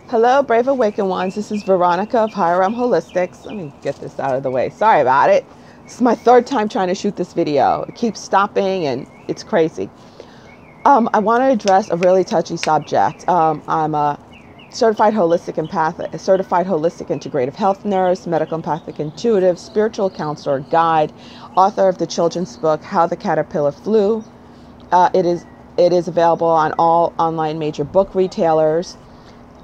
Hello, Brave Awakened Ones. This is Veronica of Higher Realm Holistics. Let me get this out of the way. Sorry about it. This is my third time trying to shoot this video. It keeps stopping and it's crazy. I want to address a really touchy subject. I'm a certified holistic integrative health nurse, medical empathic intuitive, spiritual counselor, guide, author of the children's book, How the Caterpillar Flew. It is available on all online major book retailers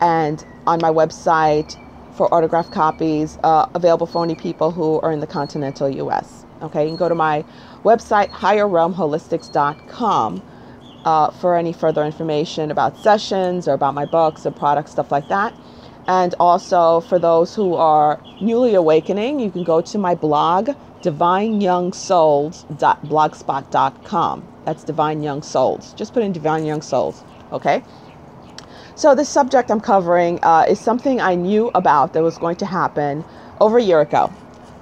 and on my website for autographed copies, available for only people who are in the continental US. Okay, you can go to my website, higherrealmholistics.com, for any further information about sessions or about my books or products, stuff like that. And also for those who are newly awakening, you can go to my blog, divineyoungsouls.blogspot.com. That's Divine Young Souls. Just put in Divine Young Souls, okay? So this subject I'm covering is something I knew about that was going to happen over a year ago,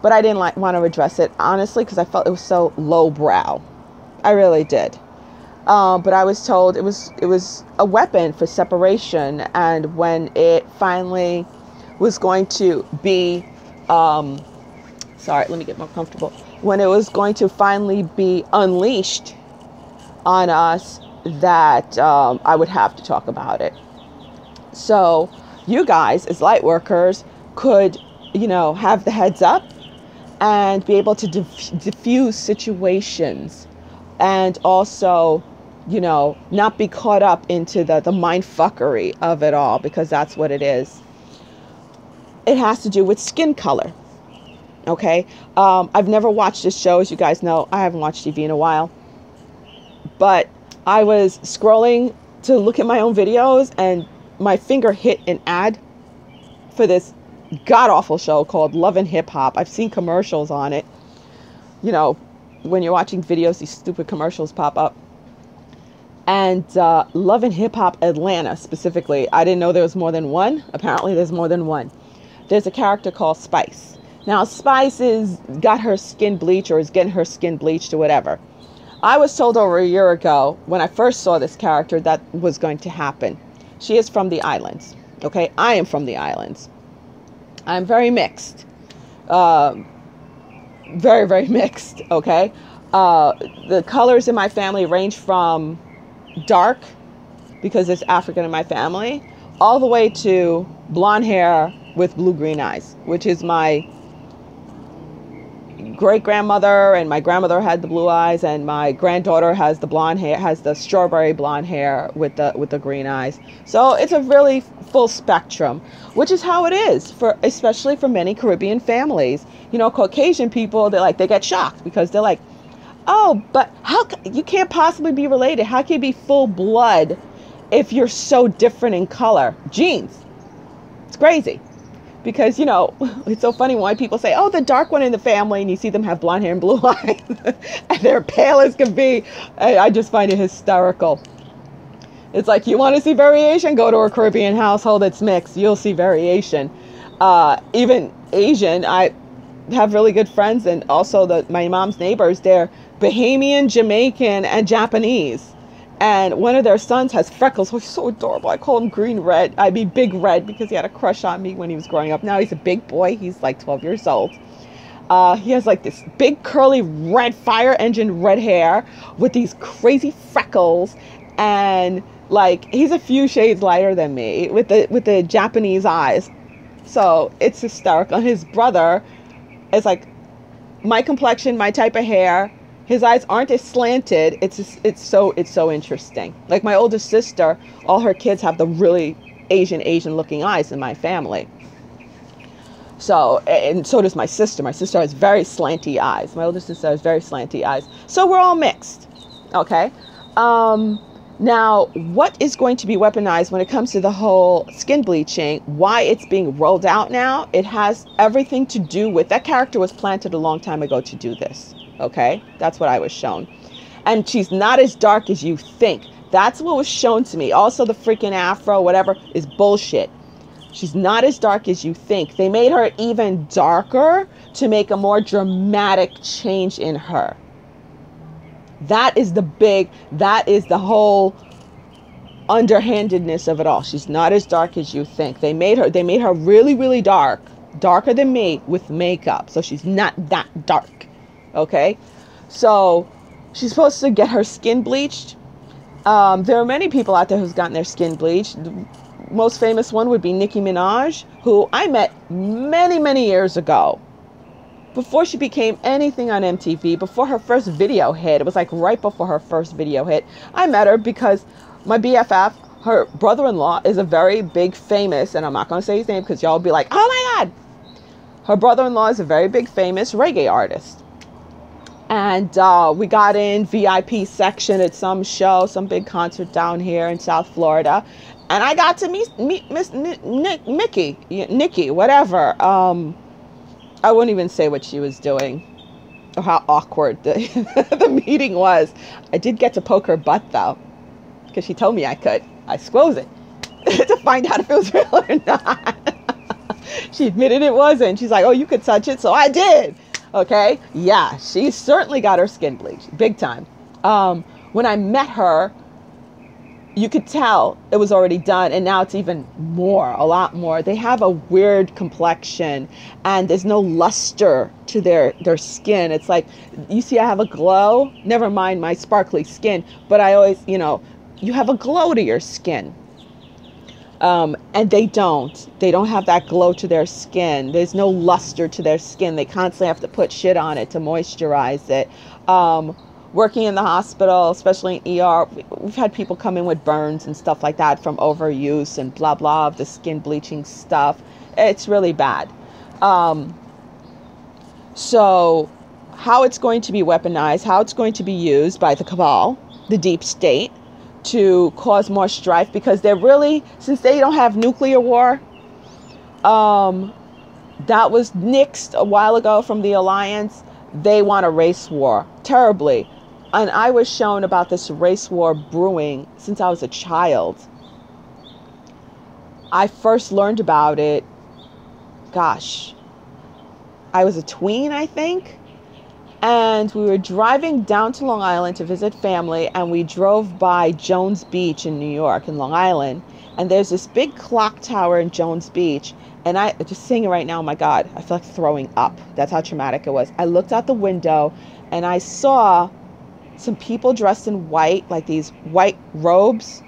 but I didn't want to address it, honestly, because I felt it was so lowbrow. I really did. But I was told it was a weapon for separation, and when it finally was going to be, sorry, let me get more comfortable. When it was going to finally be unleashed on us, that I would have to talk about it. So you guys, as light workers, could, have the heads up and be able to diffuse situations, and also, not be caught up into the mind fuckery of it all, because that's what it is. It has to do with skin color. Okay. I've never watched this show. As you guys know, I haven't watched TV in a while, but I was scrolling to look at my own videos, and my finger hit an ad for this god-awful show called Love and Hip Hop. I've seen commercials on it. When you're watching videos, these stupid commercials pop up. And Love and Hip Hop Atlanta specifically. I didn't know there was more than one. Apparently there's more than one. There's a character called Spice. Now Spice got her skin bleached, or is getting her skin bleached, or whatever. I was told over a year ago, when I first saw this character, that was going to happen. She is from the islands. Okay, I am from the islands. I'm very mixed. Very, very mixed. Okay. The colors in my family range from dark, because it's African in my family, all the way to blonde hair with blue-green eyes, which is my great-grandmother, and my grandmother had the blue eyes, and my granddaughter has the blonde hair, has the strawberry blonde hair with the green eyes. So it's a really full spectrum, which is how it is especially for many Caribbean families. Caucasian people, they get shocked, because they're like, oh, but you can't possibly be related. How can you be full blood if you're so different in color? Genes. It's crazy. Because, it's so funny when white people say, oh, the dark one in the family, and you see them have blonde hair and blue eyes, and they're pale as can be. I just find it hysterical. It's like, you want to see variation? Go to a Caribbean household that's mixed. You'll see variation. Even Asian, I have really good friends, and also my mom's neighbors, they're Bahamian, Jamaican, and Japanese. And one of their sons has freckles. Oh, he's so adorable. I call him Green Red. I mean Big Red, because he had a crush on me when he was growing up. Now he's a big boy. He's like 12 years old. He has like this big curly red fire engine red hair with these crazy freckles, and like he's a few shades lighter than me with the Japanese eyes. So it's hysterical. And his brother is like my complexion, my type of hair. His eyes aren't as slanted. It's so interesting. Like my oldest sister, all her kids have the really Asian looking eyes in my family. So, and so does my sister. My sister has very slanty eyes. My oldest sister has very slanty eyes. So we're all mixed. Okay. Now, what is going to be weaponized when it comes to the whole skin bleaching, why it's being rolled out now, it has everything to do with, that character was planted a long time ago to do this. Okay, that's what I was shown. And she's not as dark as you think. That's what was shown to me. Also, the freaking afro, whatever, is bullshit. She's not as dark as you think. They made her even darker to make a more dramatic change in her. That is the whole underhandedness of it all. She's not as dark as you think. They made her really, really dark, darker than me with makeup. So she's not that dark. Okay. So she's supposed to get her skin bleached. There are many people out there who's gotten their skin bleached. The most famous one would be Nicki Minaj, who I met many, many years ago. Before she became anything on MTV, before her first video hit, it was like right before her first video hit. I met her because my BFF, her brother-in-law, is a very big famous, and I'm not going to say his name because y'all will be like, oh my God. Her brother-in-law is a very big famous reggae artist. And we got in VIP section at some show, some big concert down here in South Florida. And I got to meet Miss Nikki, whatever. I wouldn't even say what she was doing or how awkward the, the meeting was. I did get to poke her butt, though, because she told me I could. I squoze it to find out if it was real or not. She admitted it wasn't. She's like, oh, you could touch it. So I did. Okay. Yeah, she certainly got her skin bleached. Big time. When I met her, you could tell it was already done, and now it's even more, a lot more. They have a weird complexion, and there's no luster to their skin. It's like, you see, I have a glow. Never mind my sparkly skin, but I always, you have a glow to your skin. And they don't have that glow to their skin. There's no luster to their skin. They constantly have to put shit on it to moisturize it. Working in the hospital, especially in ER, we've had people come in with burns and stuff like that from overuse and blah, blah, of the skin bleaching stuff. It's really bad. So how it's going to be weaponized, how it's going to be used by the cabal, the deep state, to cause more strife, because they're really, since they don't have nuclear war, that was nixed a while ago from the alliance. They want a race war terribly. And I was shown about this race war brewing since I was a child. I first learned about it, gosh, I was a tween, I think. And we were driving down to Long Island to visit family, and we drove by Jones Beach in New York, in Long Island. And there's this big clock tower in Jones Beach. And I just saying it right now, oh my God, I feel like throwing up. That's how traumatic it was. I looked out the window and I saw some people dressed in white, like these white robes,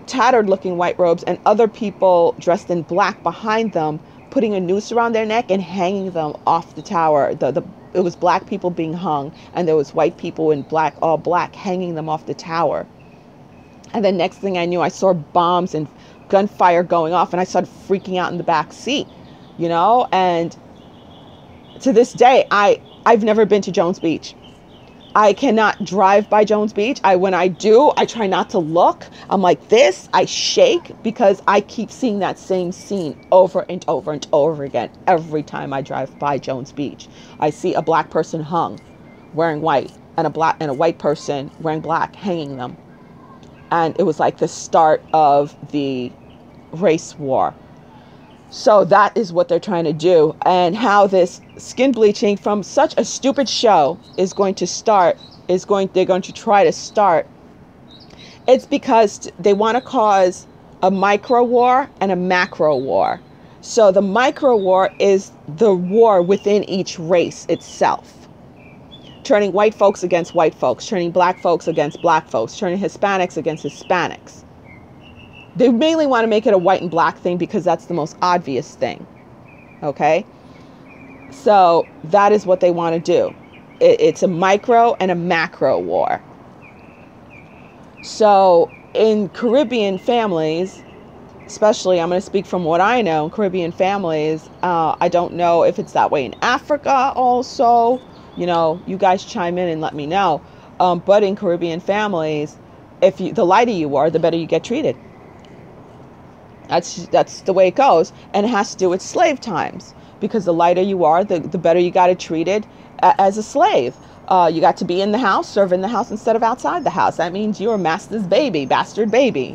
tattered looking white robes, and other people dressed in black behind them, putting a noose around their neck and hanging them off the tower. It was black people being hung, and there was white people in black, all black, hanging them off the tower. And then next thing I knew, I saw bombs and gunfire going off, and I started freaking out in the back seat, and to this day, I've never been to Jones Beach. I cannot drive by Jones Beach. When I do, I try not to look. I'm like this. I shake because I keep seeing that same scene over and over and over again. Every time I drive by Jones Beach, I see a black person hung, wearing white, and a white person wearing black, hanging them. And it was like the start of the race war. So that is what they're trying to do, and how this skin bleaching from such a stupid show is going to start, they're going to try to start. It's because they want to cause a micro war and a macro war. So the micro war is the war within each race itself, turning white folks against white folks, turning black folks against black folks, turning Hispanics against Hispanics. They mainly want to make it a white and black thing because that's the most obvious thing. Okay? So that is what they want to do. It's a micro and a macro war. So in Caribbean families, especially, I'm going to speak from what I know, in Caribbean families, I don't know if it's that way in Africa also. You guys chime in and let me know. But in Caribbean families, the lighter you are, the better you get treated. That's the way it goes. And it has to do with slave times, because the lighter you are, the better you got it treated as a slave. You got to be in the house, serve in the house instead of outside the house. That means you're master's baby, bastard baby,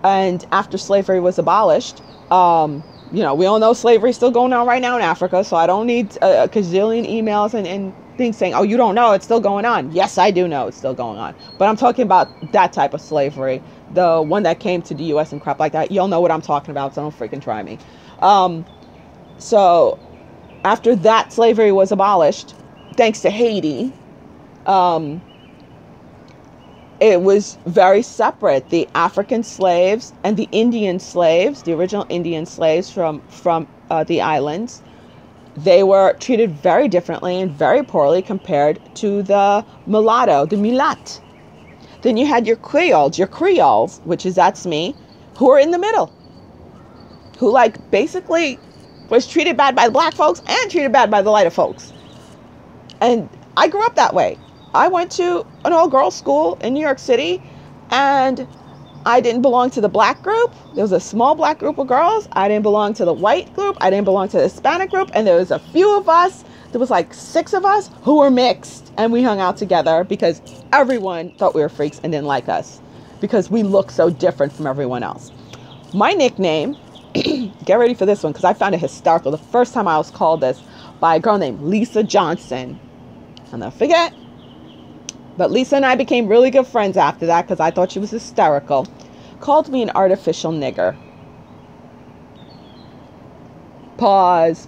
And after slavery was abolished, we all know slavery is still going on right now in Africa. So I don't need a gazillion emails and thing saying, oh, you don't know, it's still going on. Yes, I do know it's still going on. But I'm talking about that type of slavery, the one that came to the U.S. and crap like that. You'll know what I'm talking about, so don't freaking try me. So after that slavery was abolished, thanks to Haiti, it was very separate. The African slaves and the Indian slaves, the original Indian slaves from the islands, they were treated very differently and very poorly compared to the mulatto, the mulat. Then you had your Creoles, that's me, who are in the middle, who like basically was treated bad by the black folks and treated bad by the lighter folks. And I grew up that way. I went to an all-girls school in New York City, and I didn't belong to the black group. There was a small black group of girls. I didn't belong to the white group. I didn't belong to the Hispanic group. And there was a few of us. There was like 6 of us who were mixed, and we hung out together because everyone thought we were freaks and didn't like us because we looked so different from everyone else. My nickname, get ready for this one because I found it hysterical. The first time I was called this by a girl named Lisa Johnson. I'll never forget. But Lisa and I became really good friends after that because I thought she was hysterical. Called me an artificial nigger. Pause.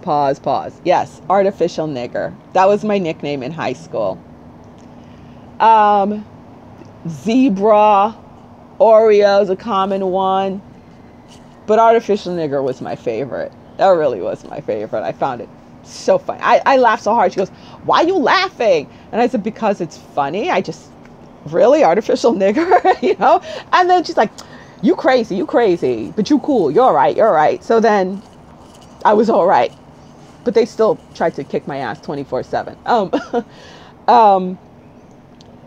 Yes, artificial nigger. That was my nickname in high school. Zebra, Oreo is a common one. But artificial nigger was my favorite. That really was my favorite. I found it so funny. I laughed so hard. She goes, why are you laughing? And I said, because it's funny. I just, really? Artificial nigger? You know? And then she's like, you crazy, but you cool. You're all right. So then I was all right. But they still tried to kick my ass 24/7.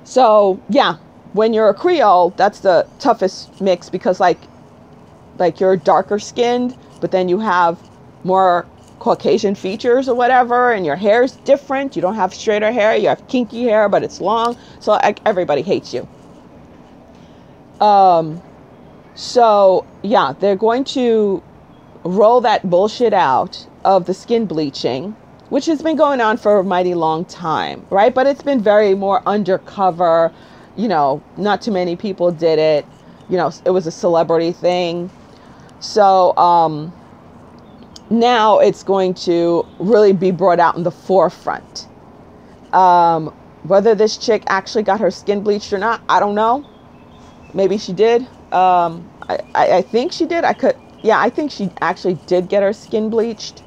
So yeah, when you're a Creole, that's the toughest mix because like you're darker skinned, but then you have more Caucasian features or whatever, and your hair is different. You don't have straighter hair. You have kinky hair, but it's long. So everybody hates you. So yeah, they're going to roll that bullshit out of the skin bleaching, which has been going on for a mighty long time, right? But it's been very more undercover. You know, not too many people did it. You know, it was a celebrity thing. So, now it's going to really be brought out in the forefront. Whether this chick actually got her skin bleached or not, I don't know. Maybe she did. I think she did. I think she actually did get her skin bleached.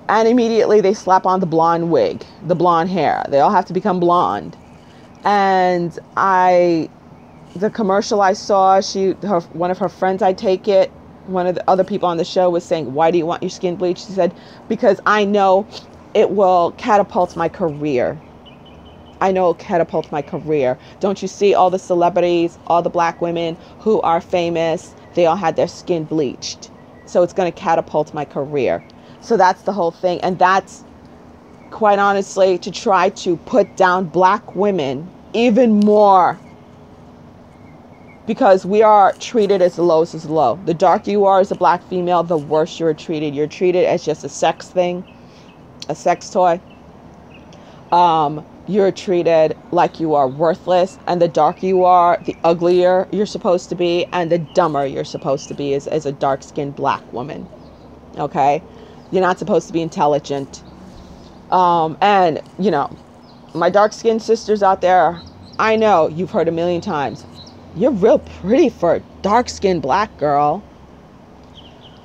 And immediately they slap on the blonde wig, the blonde hair. They all have to become blonde. And the commercial I saw, one of her friends, I take it, one of the other people on the show was saying, why do you want your skin bleached? She said, because I know it will catapult my career. Don't you see all the celebrities, all the black women who are famous? They all had their skin bleached. So it's going to catapult my career. So that's the whole thing. And that's, quite honestly, to try to put down black women even more. Because we are treated as the lowest as low. The darker you are as a black female, the worse you're treated. You're treated as just a sex thing, a sex toy. You're treated like you are worthless. And the darker you are, the uglier you're supposed to be. And the dumber you're supposed to be as a dark-skinned black woman. Okay? You're not supposed to be intelligent. And, you know, my dark-skinned sisters out there, I know you've heard a million times, you're real pretty for a dark-skinned black girl.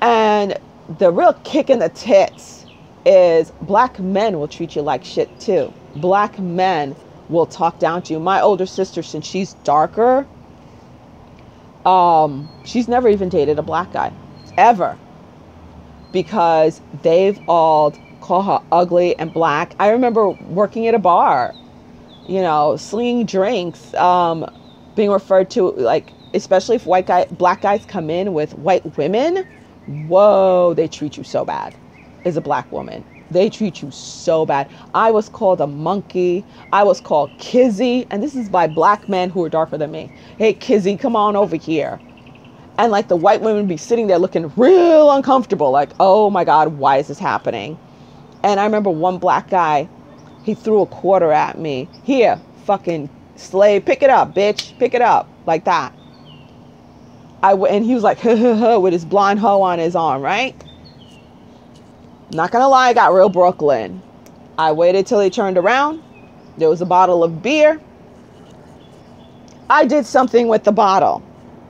And the real kick in the tits is black men will treat you like shit too. Black men will talk down to you. My older sister, since she's darker, she's never even dated a black guy. Ever. Because they've all called her ugly and black. I remember working at a bar, you know, slinging drinks, being referred to, like, especially if black guys come in with white women, whoa, they treat you so bad as a black woman. They treat you so bad. I was called a monkey. I was called Kizzy. And this is by black men who are darker than me. Hey, Kizzy, come on over here. And like the white women would be sitting there looking real uncomfortable. Like, oh my God, why is this happening? And I remember one black guy, He threw a quarter at me. Here, fucking slave, pick it up, bitch, pick it up, like that. And he was like, with his blonde hoe on his arm, right? Not gonna lie, I got real Brooklyn. I waited till he turned around. There was a bottle of beer. I did something with the bottle.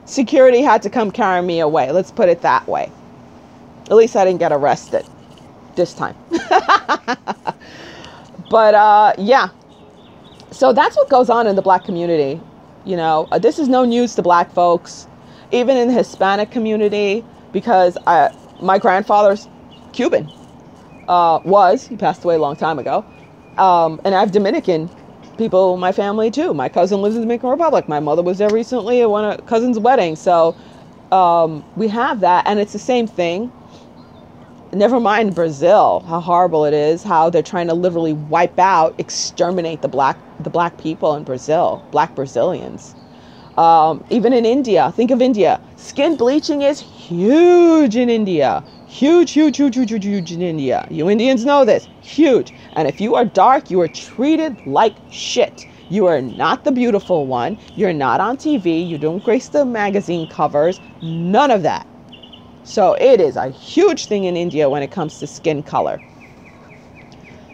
Security had to come carry me away. Let's put it that way. At least I didn't get arrested this time. But yeah. So that's what goes on in the black community. You know, this is no news to black folks, even in the Hispanic community, because my grandfather's Cuban. He passed away a long time ago. And I have Dominican people in my family too. My cousin lives in the Dominican Republic. My mother was there recently at one of cousin's wedding. So we have that, and it's the same thing. Never mind Brazil, how horrible it is, how they're trying to literally wipe out, exterminate the black people in Brazil, black Brazilians. Even in India, think of India. Skin bleaching is huge in India. Huge in India. You Indians know this. Huge. And if you are dark, you are treated like shit. You are not the beautiful one. You're not on TV. You don't grace the magazine covers. None of that. So it is a huge thing in India when it comes to skin color.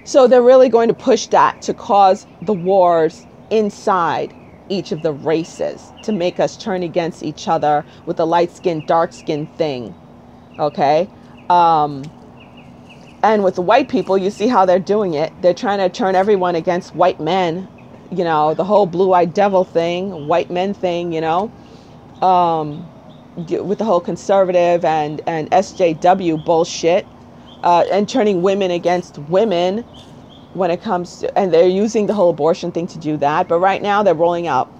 So they're really going to push that to cause the wars inside each of the races, to make us turn against each other with the light skin, dark skin thing. Okay? And with the white people, you see how they're doing it. They're trying to turn everyone against white men. You know, the whole blue-eyed devil thing, white men thing, you know. With the whole conservative and SJW bullshit. And turning women against women when it comes to... And they're using the whole abortion thing to do that. But right now, they're rolling out...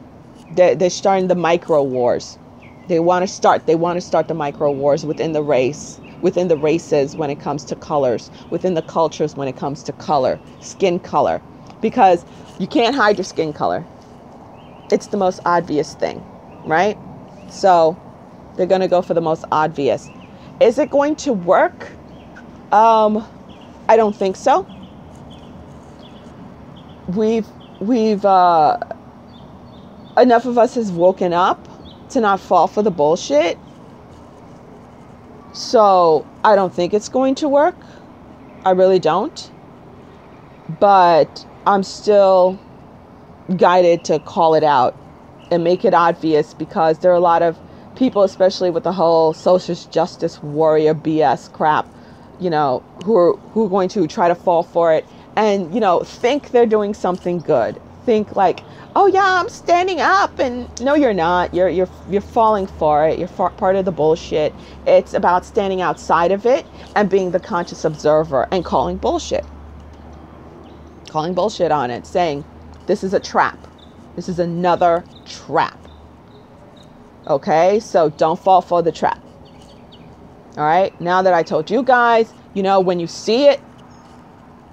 They're starting the micro wars. They want to start the micro wars within the race. Within the races when it comes to colors, within the cultures when it comes to color, skin color, because you can't hide your skin color. It's the most obvious thing, right? So they're going to go for the most obvious. Is it going to work? I don't think so. We've enough of us has woken up to not fall for the bullshit. So I don't think it's going to work. I really don't. But I'm still guided to call it out and make it obvious, because there are a lot of people, especially with the whole social justice warrior BS crap, you know, who are going to try to fall for it and, you know, think they're doing something good. Think like, oh yeah, I'm standing up, and no, you're not. You're falling for it. You're part of the bullshit. It's about standing outside of it and being the conscious observer and calling bullshit on it, saying this is a trap. This is another trap. Okay, so don't fall for the trap. All right. Now that I told you guys, you know, when you see it,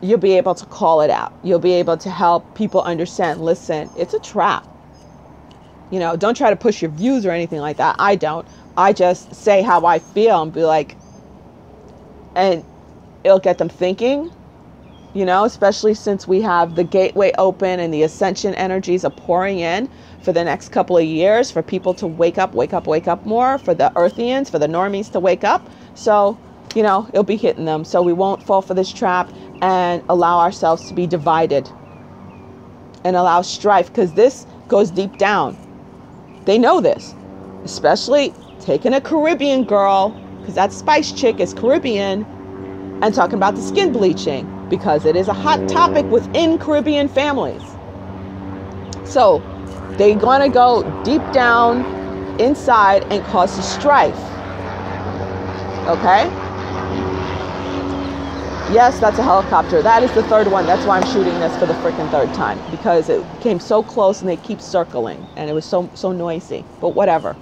you'll be able to call it out. You'll be able to help people understand, listen, it's a trap. You know, don't try to push your views or anything like that. I don't. I just say how I feel and be like, and it'll get them thinking, you know, especially since we have the gateway open and the ascension energies are pouring in for the next couple of years for people to wake up more, for the earthians, for the normies to wake up. So, you know, it'll be hitting them. So we won't fall for this trap and allow ourselves to be divided and allow strife, because this goes deep down. They know this, especially taking a Caribbean girl, because that Spice Chick is Caribbean, and talking about the skin bleaching, because it is a hot topic within Caribbean families. So they're going to go deep down inside and cause the strife. Okay? Yes, that's a helicopter. That is the third one. That's why I'm shooting this for the freaking third time, because it came so close and they keep circling and it was so noisy, but whatever.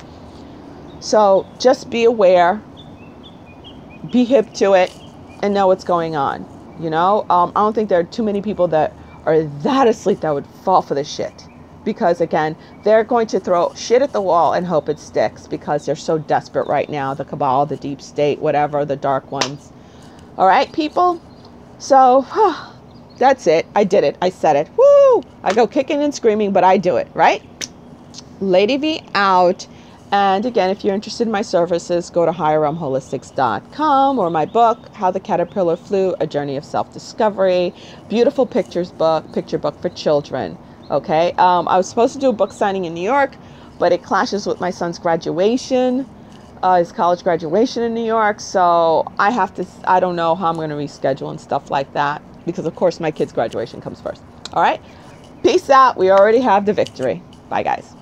So just be aware, be hip to it, and know what's going on. You know, I don't think there are too many people that are that asleep that would fall for this shit, because again, they're going to throw shit at the wall and hope it sticks, because they're so desperate right now. The cabal, the deep state, whatever, the dark ones. All right, people. So That's it. I did it. I said it. Woo! I go kicking and screaming, but I do it, right? Lady V out. And again, if you're interested in my services, go to higherrealmholistics.com, or my book, How the Caterpillar Flew, A Journey of Self-Discovery. Beautiful picture book for children. Okay. I was supposed to do a book signing in New York, but it clashes with my son's graduation, his college graduation in New York. So I don't know how I'm going to reschedule and stuff like that, because of course my kid's graduation comes first. All right. Peace out. We already have the victory. Bye, guys.